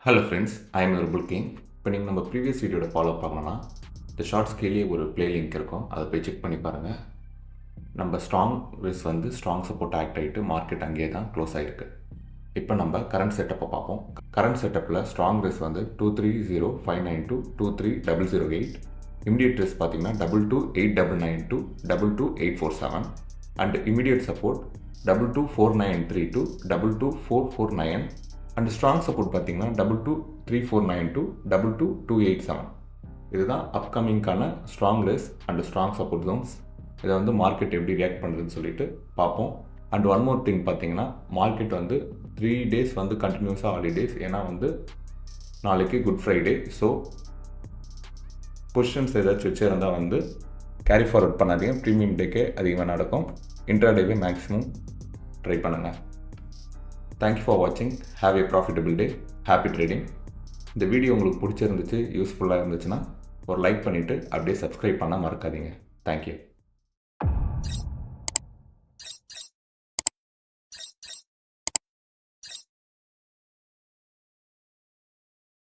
Hello friends, I am your bull king. இப்போ நீங்கள் நம்ம ப்ரீவியஸ் வீடியோட ஃபாலோ பண்ணோன்னா இந்த ஷார்ட்ஸ் கீழே ஒரு ப்ளே லிங்க் இருக்கும், அதை போய் செக் பண்ணி பாருங்கள். நம்ம ஸ்ட்ராங் ரிஸ் வந்து ஸ்ட்ராங் சப்போர்ட் ஆக்ட் ஆகிட்டு மார்க்கெட் அங்கேயே தான் க்ளோஸ் ஆகிருக்கு. இப்போ நம்ம கரண்ட் செட்டப்பை பார்ப்போம். கரண்ட் செட்டப்பில் ஸ்ட்ராங் ரிஸ் வந்து 230,592 230,008. இமிடியட் ரிஸ் பார்த்தீங்கன்னா 22,899 22,847 and immediate support 22,493 22,449 and strong support பார்த்தீங்கன்னா 22,3492 22,287. இதுதான் அப்கமிங்கான strong res and strong support zones. இதை வந்து மார்க்கெட் எப்படி ரியாக்ட் பண்ணுறதுன்னு சொல்லிட்டு பார்ப்போம். அண்ட் ஒன் மோர் திங் பார்த்தீங்கன்னா, மார்க்கெட் வந்து 3 days வந்து கண்டினியூஸாக ஹாலிடேஸ். ஏன்னா வந்து நாளைக்கு குட் ஃப்ரைடே. ஸோ பொசிஷன்ஸ் ஏதாச்சும் வச்சுருந்தால் வந்து கேரி ஃபார்வர்ட் பண்ணாதீங்க. ப்ரீமியம் டேக்கே அதிகமாக நடக்கும். இன்ட்ராடேவே மேக்ஸிமம் ட்ரை பண்ணுங்கள். தேங்க்யூ ஃபார் வாட்சிங். Have a profitable day. Happy trading. இந்த வீடியோ உங்களுக்கு பிடிச்சிருந்துச்சு, யூஸ்ஃபுல்லாக இருந்துச்சுன்னா ஒரு லைக் பண்ணிவிட்டு அப்படியே சப்ஸ்கிரைப் பண்ண மறக்காதீங்க. தேங்க்யூ.